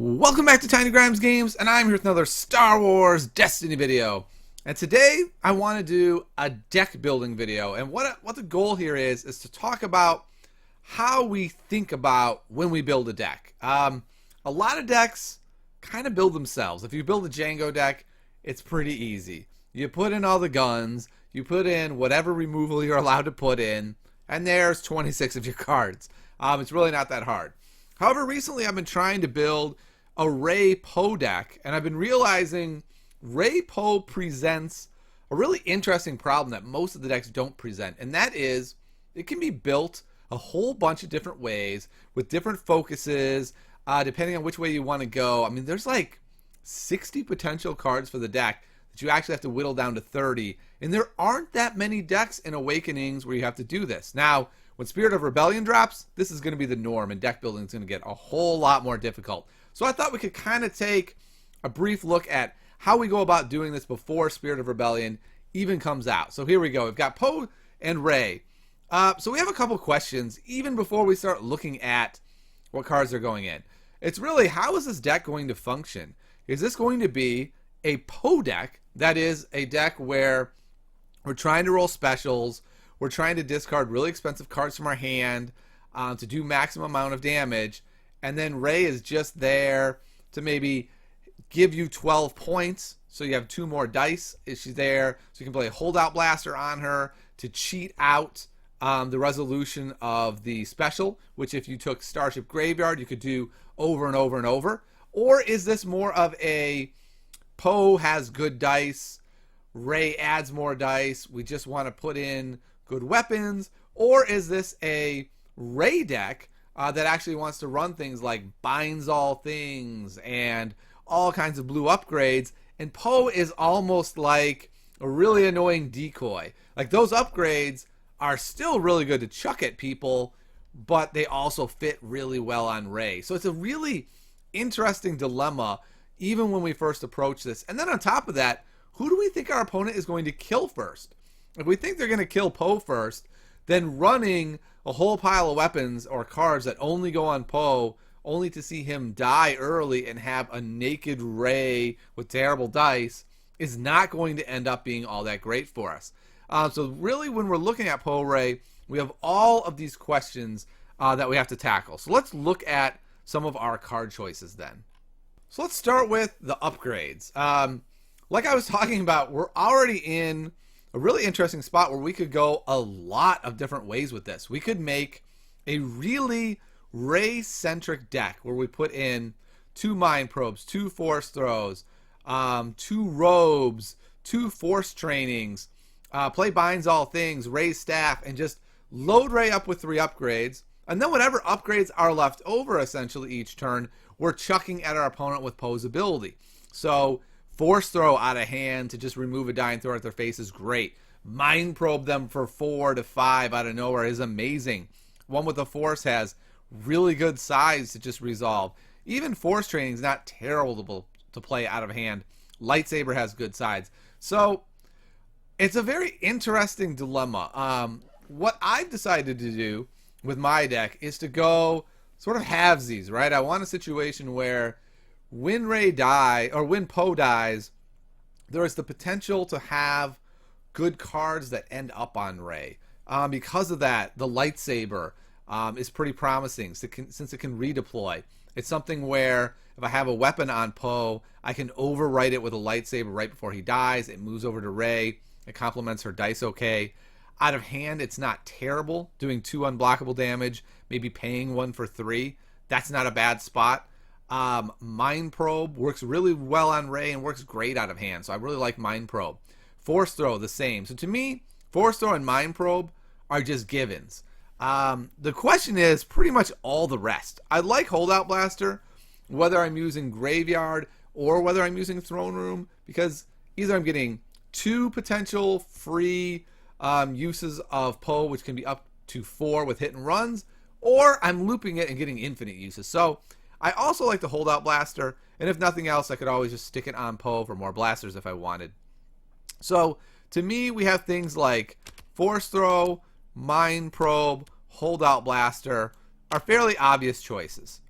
Welcome back to Tiny Grimes Games, and I'm here with another Star Wars Destiny video. And today I want to do a deck building video, and what the goal here is to talk about how we think about when we build a deck. A lot of decks kind of build themselves. If you build a Django deck, it's pretty easy. You put in all the guns, you put in whatever removal you're allowed to put in, and there's 26 of your cards. It's really not that hard. However, recently I've been trying to build a Rey Poe deck, and I've been realizing Rey Poe presents a really interesting problem that most of the decks don't present, and that is it can be built a whole bunch of different ways with different focuses, depending on which way you want to go. I mean, there's like 60 potential cards for the deck that you actually have to whittle down to 30, and there aren't that many decks in Awakenings where you have to do this. Now, when Spirit of Rebellion drops, this is going to be the norm, and deck building is going to get a whole lot more difficult. So I thought we could kind of take a brief look at how we go about doing this before Spirit of Rebellion even comes out. So here we go. We've got Poe and Rey. So we have a couple questions even before we start looking at what cards are going in. It's really, how is this deck going to function? Is this going to be a Poe deck that is a deck where we're trying to roll specials, we're trying to discard really expensive cards from our hand to do maximum amount of damage, and then Rey is just there to maybe give you 12 points, so you have 2 more dice. She's there so you can play a Holdout Blaster on her to cheat out the resolution of the special, which if you took Starship Graveyard you could do over and over and over. Or is this more of a Poe has good dice, Rey adds more dice, we just want to put in good weapons? Or is this a Rey deck that actually wants to run things like binds all things and all kinds of blue upgrades, and Poe is almost like a really annoying decoy? Like, those upgrades are still really good to chuck at people, but they also fit really well on Rey. So it's a really interesting dilemma even when we first approach this. And then on top of that, who do we think our opponent is going to kill first? If we think they're going to kill Poe first, then running a whole pile of weapons or cards that only go on Poe, only to see him die early and have a naked Rey with terrible dice, is not going to end up being all that great for us. So really, when we're looking at Poe Rey, we have all of these questions that we have to tackle. So let's look at some of our card choices then. So let's start with the upgrades. Like I was talking about, we're already in a really interesting spot where we could go a lot of different ways with this. We could make a really Rey-centric deck where we put in 2 Mind Probes, 2 Force Throws, 2 Robes, 2 Force Trainings, play Binds All Things, Rey's Staff, and just load Rey up with 3 upgrades. And then whatever upgrades are left over essentially each turn, we're chucking at our opponent with Poe's ability. So Force Throw out of hand to just remove a die and throw it at their face is great. Mind Probe them for 4 to 5 out of nowhere is amazing. One with the Force has really good size to just resolve. Even Force Training is not terrible to play out of hand. Lightsaber has good sides. So it's a very interesting dilemma. What I've decided to do with my deck is to go sort of halvesies, right? I want a situation where when Poe dies, there is the potential to have good cards that end up on Rey. Because of that, the lightsaber is pretty promising since it can redeploy. It's something where if I have a weapon on Poe, I can overwrite it with a lightsaber right before he dies. It moves over to Rey. It complements her dice okay. Out of hand, it's not terrible, doing 2 unblockable damage, maybe paying 1 for 3. That's not a bad spot. Mind Probe works really well on Rey and works great out of hand, so I really like Mind Probe. Force Throw, the same. So to me, Force Throw and Mind Probe are just givens. The question is pretty much all the rest. I like Holdout Blaster, whether I'm using Graveyard or whether I'm using Throne Room, because either I'm getting 2 potential free uses of Poe, which can be up to 4 with hit and runs, or I'm looping it and getting infinite uses. So I also like the Holdout Blaster, and if nothing else, I could always just stick it on Poe for more blasters if I wanted. So to me, we have things like Force Throw, Mind Probe, Holdout Blaster are fairly obvious choices.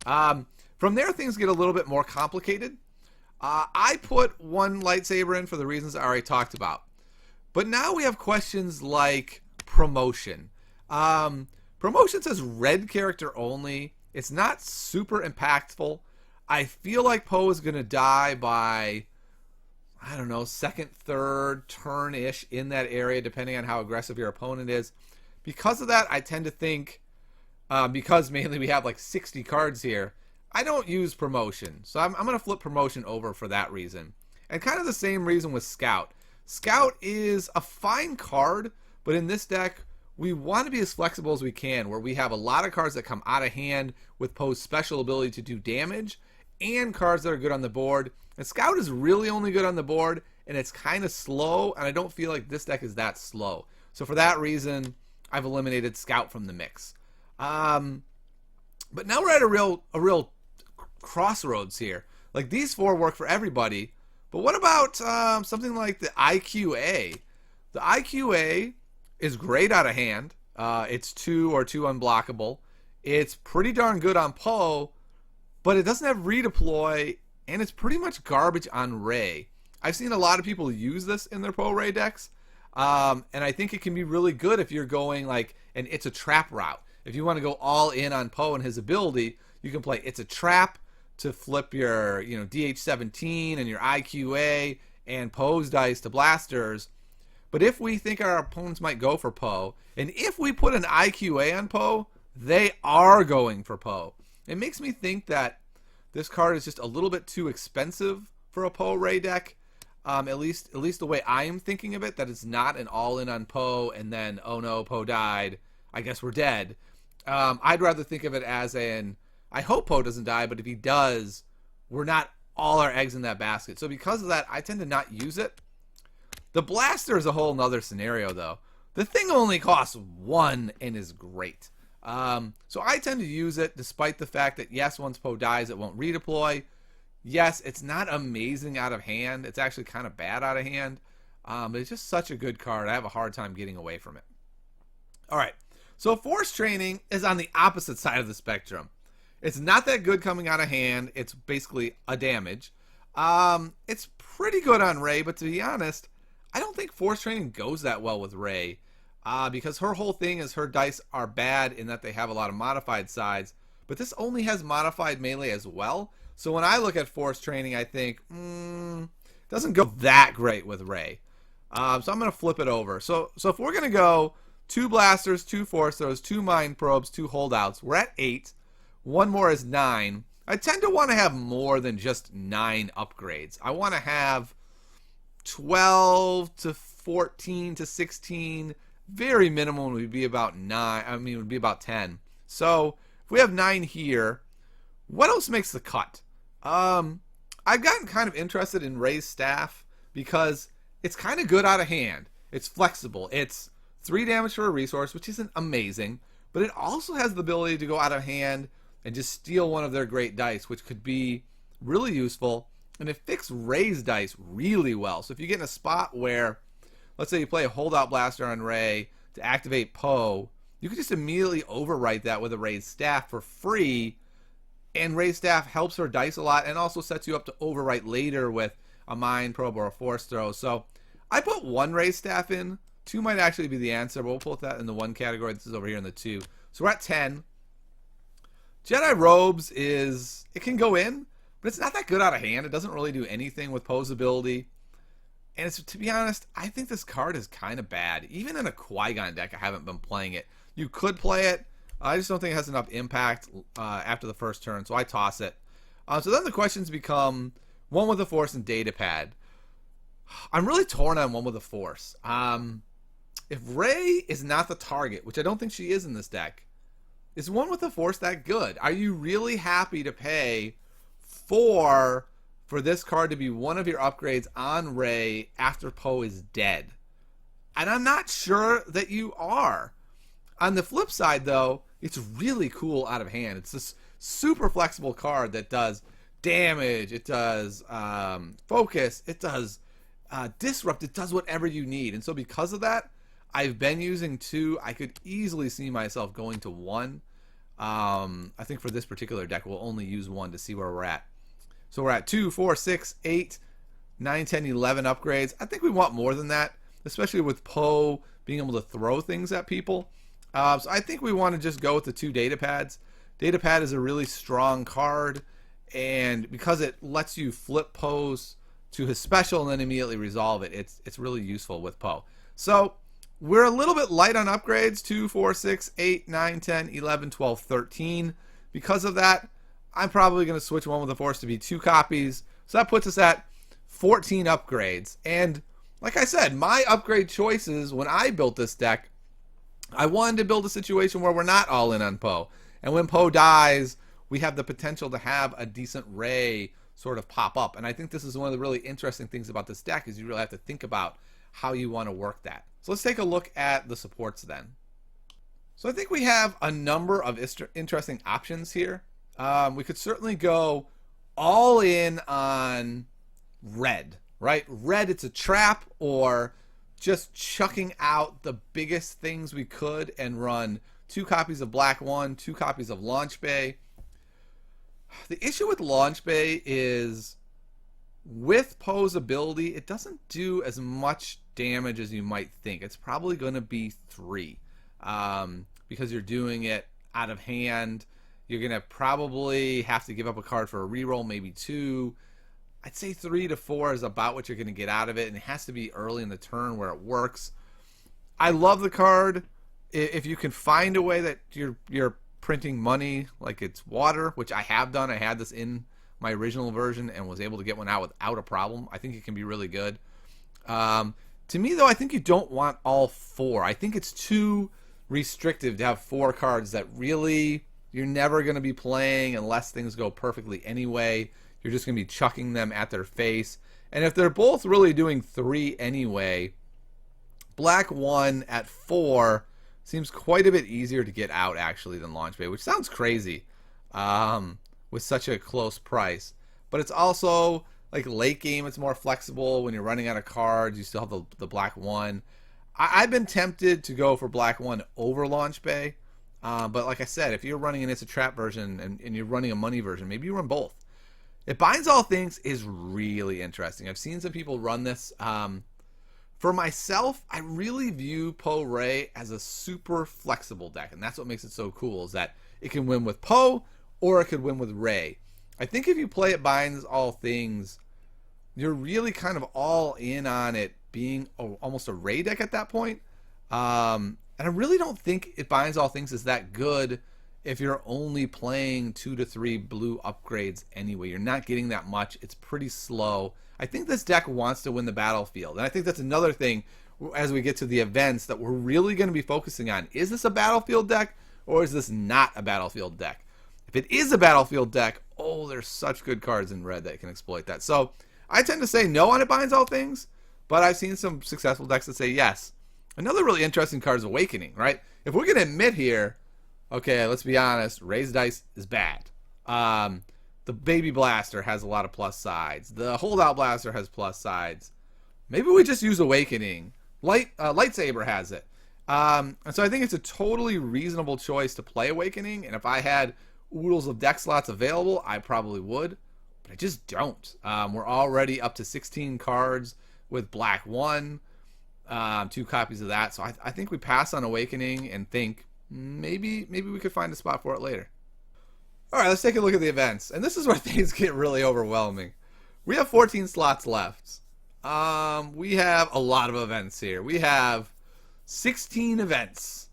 From there, things get a little bit more complicated. I put one lightsaber in for the reasons I already talked about. But now we have questions like promotion. Promotion says red character only. It's not super impactful. I feel like Poe is going to die by, I don't know, second, third turn-ish in that area, depending on how aggressive your opponent is. Because of that, I tend to think, because mainly we have like 60 cards here, I don't use promotion. So I'm going to flip promotion over for that reason. And kind of the same reason with Scout. Scout is a fine card, but in this deck, we want to be as flexible as we can, where we have a lot of cards that come out of hand with Poe's special ability to do damage, and cards that are good on the board. And Scout is really only good on the board, and it's kind of slow, and I don't feel like this deck is that slow. So for that reason, I've eliminated Scout from the mix. But now we're at a real crossroads here. Like, these four work for everybody, but what about something like the IQA? The IQA is great out of hand. It's 2 or 2 unblockable. It's pretty darn good on Poe, but it doesn't have redeploy, and it's pretty much garbage on Rey. I've seen a lot of people use this in their Poe Rey decks, and I think it can be really good if you're going like an It's a Trap route. If you want to go all in on Poe and his ability, you can play It's a Trap to flip your DH17 and your IQA and Poe's dice to blasters. But if we think our opponents might go for Poe, and if we put an IQA on Poe, they are going for Poe. It makes me think that this card is just a little bit too expensive for a Poe Rey deck. At least the way I'm thinking of it, that it's not an all-in on Poe, and then, oh no, Poe died, I guess we're dead. I'd rather think of it as I hope Poe doesn't die, but if he does, we're not all our eggs in that basket. So because of that, I tend to not use it. The blaster is a whole nother scenario, though. The thing only costs 1 and is great. So I tend to use it despite the fact that, yes, once Poe dies, it won't redeploy. Yes, it's not amazing out of hand. It's actually kind of bad out of hand. But it's just such a good card. I have a hard time getting away from it. All right. So Force Training is on the opposite side of the spectrum. It's not that good coming out of hand. It's basically a damage. It's pretty good on Rey, but to be honest, I don't think Force Training goes that well with Rey. Because her whole thing is her dice are bad in that they have a lot of modified sides. But this only has modified melee as well. So when I look at Force Training, I think, it doesn't go that great with Rey. So I'm going to flip it over. So if we're going to go 2 blasters, 2 force throws, 2 mind probes, 2 holdouts, we're at 8. 1 more is 9. I tend to want to have more than just 9 upgrades. I want to have 12 to 14 to 16. Very minimum would be about 9. I mean, it would be about 10. So if we have 9 here, what else makes the cut? I've gotten kind of interested in Rey's staff because it's kind of good out of hand. It's flexible. It's 3 damage for a resource, which isn't amazing, but it also has the ability to go out of hand and just steal one of their great dice, which could be really useful. And it fixes Rey's dice really well. So if you get in a spot where, let's say you play a holdout blaster on Rey to activate Poe, you can just immediately overwrite that with a Rey's staff for free. And Rey's staff helps her dice a lot and also sets you up to overwrite later with a mind probe or a force throw. So I put 1 Rey's staff in. 2 might actually be the answer, but we'll put that in the 1 category. This is over here in the 2. So we're at 10. Jedi Robes it can go in, but it's not that good out of hand. It doesn't really do anything with Poe's ability. And to be honest, I think this card is kind of bad. Even in a Qui-Gon deck, I haven't been playing it. You could play it. I just don't think it has enough impact after the first turn, so I toss it. So then the questions become 1 with the Force and Datapad. I'm really torn on 1 with the Force. If Rey is not the target, which I don't think she is in this deck, is 1 with the Force that good? Are you really happy to pay 4 for this card to be one of your upgrades on Rey after Poe is dead? And I'm not sure that you are. On the flip side, though, it's really cool out of hand. It's this super flexible card that does damage, it does focus, it does disrupt, it does whatever you need. And so because of that, I've been using 2. I could easily see myself going to 1. I think for this particular deck, we'll only use one to see where we're at. So we're at 2, 4, 6, 8, 9, 10, 11 upgrades. I think we want more than that, especially with Poe being able to throw things at people. So I think we want to just go with the 2 data pads. Data pad is a really strong card, and because it lets you flip Poe's to his special and then immediately resolve it, it's really useful with Poe. So we're a little bit light on upgrades, 2, 4, 6, 8, 9, 10, 11, 12, 13. Because of that, I'm probably going to switch one with the Force to be 2 copies. So that puts us at 14 upgrades. And like I said, my upgrade choices when I built this deck, I wanted to build a situation where we're not all in on Poe. And when Poe dies, we have the potential to have a decent Rey sort of pop up. And I think this is one of the really interesting things about this deck is you really have to think about how you want to work that. So let's take a look at the supports then. So I think we have a number of interesting options here. We could certainly go all in on red, right? Red, it's a trap, or just chucking out the biggest things we could and run 2 copies of Black 1, 2 copies of Launch Bay. The issue with Launch Bay is with Poe's ability, it doesn't do as much damage as you might think. It's probably going to be 3 because you're doing it out of hand. You're going to probably have to give up a card for a reroll, maybe 2. I'd say 3 to 4 is about what you're going to get out of it, and it has to be early in the turn where it works. I love the card. If you can find a way that you're printing money like it's water, which I have done. I had this in my original version and was able to get one out without a problem. I think it can be really good. To me, though, I think you don't want all 4. I think it's too restrictive to have 4 cards that really you're never going to be playing unless things go perfectly anyway. You're just going to be chucking them at their face. And if they're both really doing 3 anyway, Black 1 at 4 seems quite a bit easier to get out, actually, than Launch Bay, which sounds crazy with such a close price. But it's also, like, late game, it's more flexible. When you're running out of cards, you still have the Black 1. I've been tempted to go for Black 1 over Launch Bay. But like I said, if you're running an It's a Trap version and you're running a money version, maybe you run both. It Binds All Things is really interesting. I've seen some people run this. For myself, I really view Poe Rey as a super flexible deck, and that's what makes it so cool, is that it can win with Poe or it could win with Rey. I think if you play It Binds All Things, you're really kind of all in on it being almost a Rey deck at that point. And I really don't think It Binds All Things is that good if you're only playing 2 to 3 blue upgrades anyway. You're not getting that much. It's pretty slow. I think this deck wants to win the battlefield. And I think that's another thing as we get to the events that we're really going to be focusing on. Is this a battlefield deck or is this not a battlefield deck? If it is a battlefield deck, oh, there's such good cards in red that can exploit that. So I tend to say no on It Binds All Things, but I've seen some successful decks that say yes. Another really interesting card is Awakening, right? If we're going to admit here, okay, let's be honest, Raised Dice is bad. The Baby Blaster has a lot of plus sides. The Holdout Blaster has plus sides. Maybe we just use Awakening. Lightsaber has it. And so I think it's a totally reasonable choice to play Awakening. And if I had oodles of deck slots available, I probably would. But I just don't. We're already up to 16 cards with Black 1. 2 copies of that. So I think we pass on Awakening and think maybe we could find a spot for it later. All right, let's take a look at the events. And this is where things get really overwhelming. We have 14 slots left. We have a lot of events here. We have 16 events.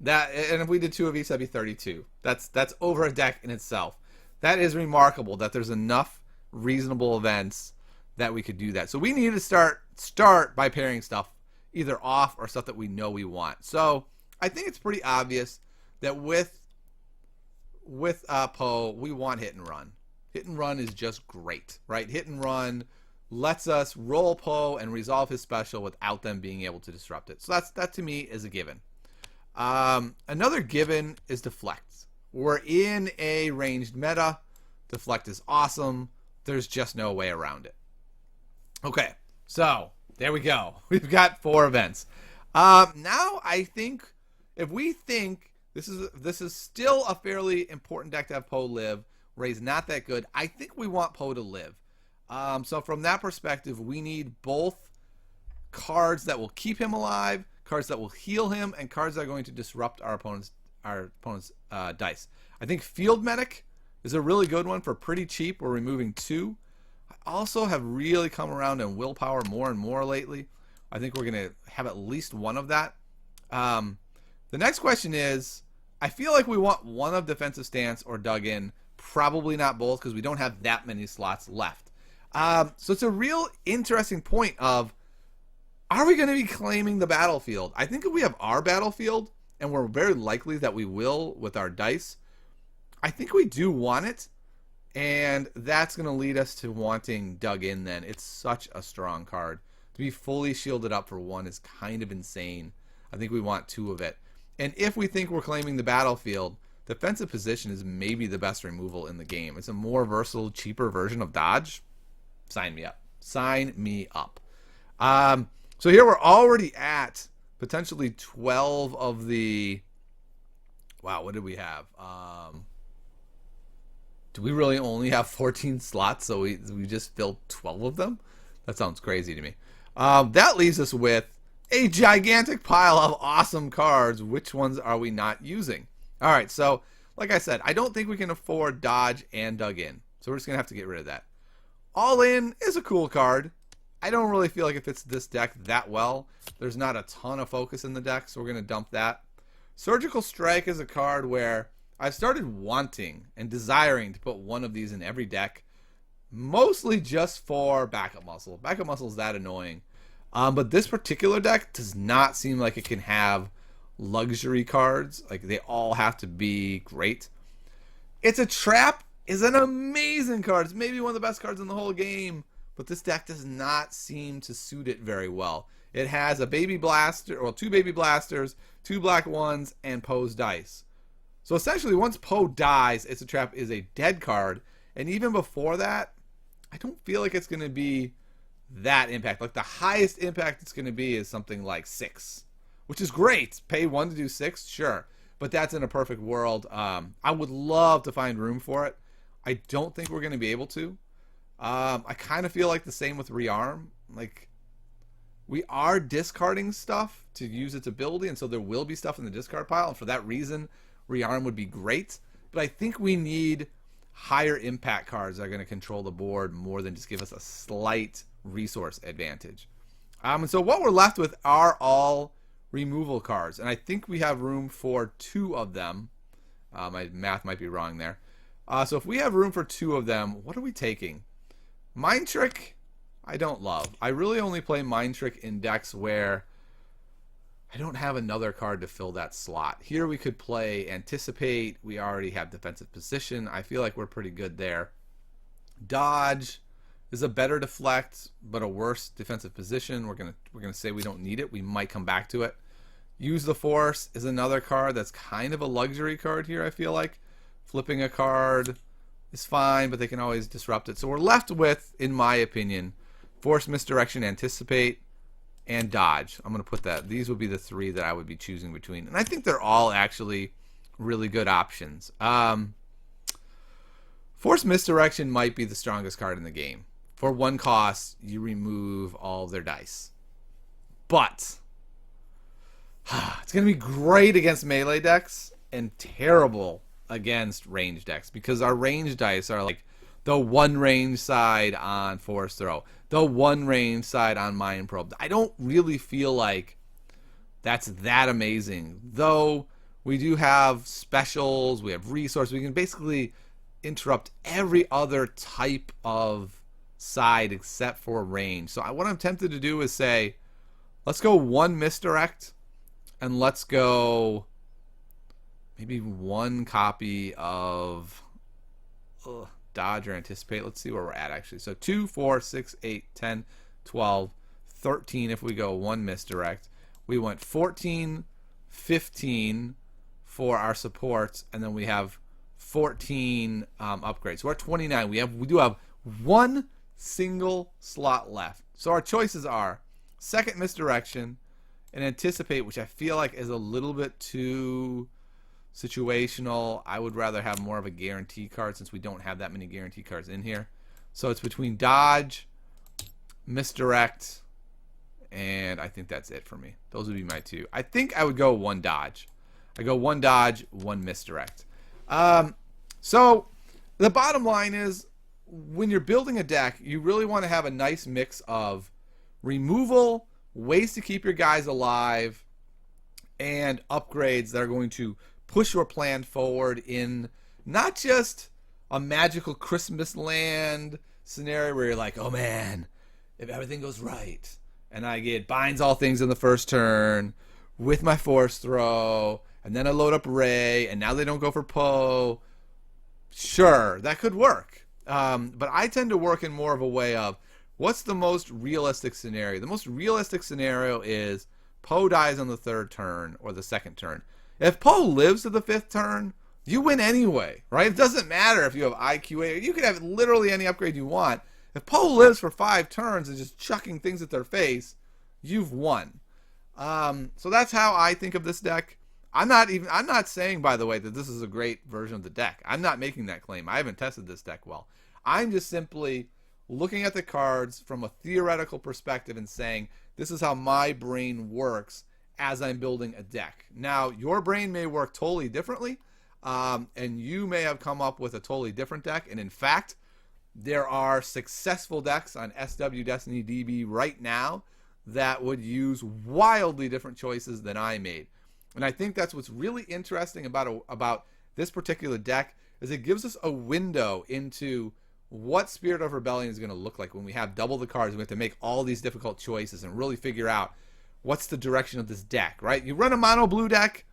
And if we did 2 of each, that'd be 32. That's over a deck in itself. That is remarkable that there's enough reasonable events that we could do that. So we need to start by pairing stuff either off or stuff that we know we want. So I think it's pretty obvious that with Poe, we want Hit and Run. Hit and Run is just great, right? Hit and Run lets us roll Poe and resolve his special without them being able to disrupt it. So that to me is a given. Another given is Deflect. We're in a ranged meta. Deflect is awesome. There's just no way around it. Okay, so there we go. We've got 4 events. Now I think if we think This is still a fairly important deck to have Poe live. Ray's not that good. I think we want Poe to live. So from that perspective, we need both cards that will keep him alive, cards that will heal him, and cards that are going to disrupt our opponent's dice. I think Field Medic is a really good one for pretty cheap. We're removing 2. I also have really come around in Willpower more and more lately. I think we're going to have at least one of that. The next question is, I feel like we want one of Defensive Stance or Dug In. Probably not both because we don't have that many slots left. So it's a real interesting point of, are we going to be claiming the battlefield? I think if we have our battlefield, and we're very likely that we will with our dice, I think we do want it. And that's going to lead us to wanting Dug In then. It's such a strong card. To be fully shielded up for 1 is kind of insane. I think we want 2 of it. And if we think we're claiming the battlefield, Defensive Position is maybe the best removal in the game. It's a more versatile, cheaper version of Dodge. Sign me up. Sign me up. So here we're already at potentially 12 of the... Wow, what did we have? Do we really only have 14 slots, so we just filled 12 of them? That sounds crazy to me. That leaves us with a gigantic pile of awesome cards. Which ones are we not using? All right, so like I said, I don't think we can afford Dodge and Dug In. So we're just going to have to get rid of that. All In is a cool card. I don't really feel like it fits this deck that well. There's not a ton of focus in the deck, so we're going to dump that. Surgical Strike is a card where I've started wanting and desiring to put one of these in every deck, mostly just for backup muscle. Backup muscle is that annoying. But this particular deck does not seem like it can have luxury cards. Like, they all have to be great. It's a Trap is an amazing card. It's maybe one of the best cards in the whole game. But this deck does not seem to suit it very well. It has a Baby Blaster, or 2 Baby Blasters, 2 black ones, and Poe's dice. So essentially, once Poe dies, It's a Trap is a dead card. And even before that, I don't feel like it's going to be that impact. Like, the highest impact it's going to be is something like 6, which is great. Pay 1 to do 6, sure. But that's in a perfect world. I would love to find room for it. I don't think we're going to be able to. I kind of feel like the same with Rearm. Like, we are discarding stuff to use its ability, and so there will be stuff in the discard pile, and for that reason, Rearm would be great. But I think we need higher impact cards that are going to control the board more than just give us a slight resource advantage. And so what we're left with are all removal cards, and I think we have room for 2 of them. My math might be wrong there. So if we have room for 2 of them, what are we taking? Mind Trick, I don't love. I really only play Mind Trick in decks where I don't have another card to fill that slot. Here we could play Anticipate. We already have Defensive Position. I feel like we're pretty good there. Dodge is a better Deflect, but a worse Defensive Position. We're gonna say we don't need it. We might come back to it. Use the Force is another card that's kind of a luxury card here, I feel like. Flipping a card is fine, but they can always disrupt it. So we're left with, in my opinion, Force, Misdirection, Anticipate, and Dodge. I'm going to put that. These would be the 3 that I would be choosing between. And I think they're all actually really good options. Force Misdirection might be the strongest card in the game. For 1 cost, you remove all of their dice. But it's going to be great against melee decks and terrible against range decks, because our range dice are like the 1 range side on Force Throw, the 1 range side on Mind Probe. I don't really feel like that's that amazing, though. We do have specials, we have resources, we can basically interrupt every other type of side except for range. So what I'm tempted to do is say, let's go 1 Misdirect, and let's go maybe 1 copy of Dodge or Anticipate. Let's see where we're at, actually. So 2, 4, 6, 8, 10, 12, 13 if we go 1 Misdirect. We went 14, 15 for our supports, and then we have 14 upgrades. So we're at 29. We do have 1 single slot left. So our choices are second Misdirection and Anticipate, which I feel like is a little bit too situational. I would rather have more of a guarantee card since we don't have that many guarantee cards in here. So it's between dodge, misdirect, and I think that's it for me. Those would be my two. I think I would go one dodge. I go one dodge, one misdirect. So the bottom line is, when you're building a deck, you really want to have a nice mix of removal, ways to keep your guys alive, and upgrades that are going to push your plan forward in not just a magical Christmas land scenario where you're like, oh man, if everything goes right, and I get binds all things in the first turn with my force throw, and then I load up Ray, and now they don't go for Poe. Sure, that could work. But I tend to work in more of a way of, what's the most realistic scenario? The most realistic scenario is Poe dies on the third turn or the second turn. If Poe lives to the fifth turn, you win anyway, right? It doesn't matter if you have IQA. You can have literally any upgrade you want. If Poe lives for 5 turns and just chucking things at their face, you've won. So that's how I think of this deck. I'm not saying, by the way, that this is a great version of the deck. I'm not making that claim. I haven't tested this deck well. I'm just simply looking at the cards from a theoretical perspective and saying, this is how my brain works as I'm building a deck. Now, your brain may work totally differently, and you may have come up with a totally different deck. And in fact, there are successful decks on SW Destiny DB right now that would use wildly different choices than I made. And I think that's what's really interesting about this particular deck, is it gives us a window into what Spirit of Rebellion is going to look like when we have double the cards. We have to make all these difficult choices and really figure out what's the direction of this deck, right? You run a mono blue deck,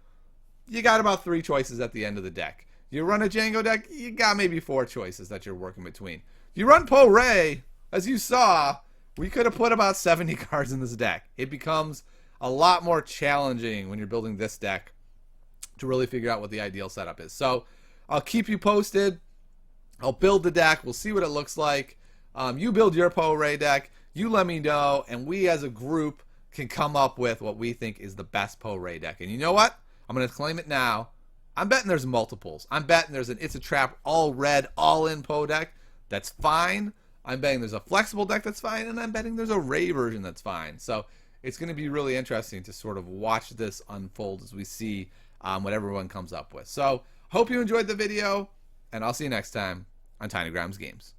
you got about 3 choices at the end of the deck. You run a Django deck, you got maybe 4 choices that you're working between. You run Poe Ray, as you saw, we could have put about 70 cards in this deck. It becomes a lot more challenging when you're building this deck to really figure out what the ideal setup is. So I'll keep you posted. I'll build the deck. We'll see what it looks like. You build your Poe Ray deck. You let me know, and we as a group can come up with what we think is the best Poe Ray deck. And you know what? I'm going to claim it now. I'm betting there's multiples. I'm betting there's an It's a Trap all red, all in Poe deck. That's fine. I'm betting there's a flexible deck that's fine, and I'm betting there's a Ray version that's fine. So it's going to be really interesting to sort of watch this unfold as we see what everyone comes up with. So hope you enjoyed the video, and I'll see you next time on Tiny Grams Games.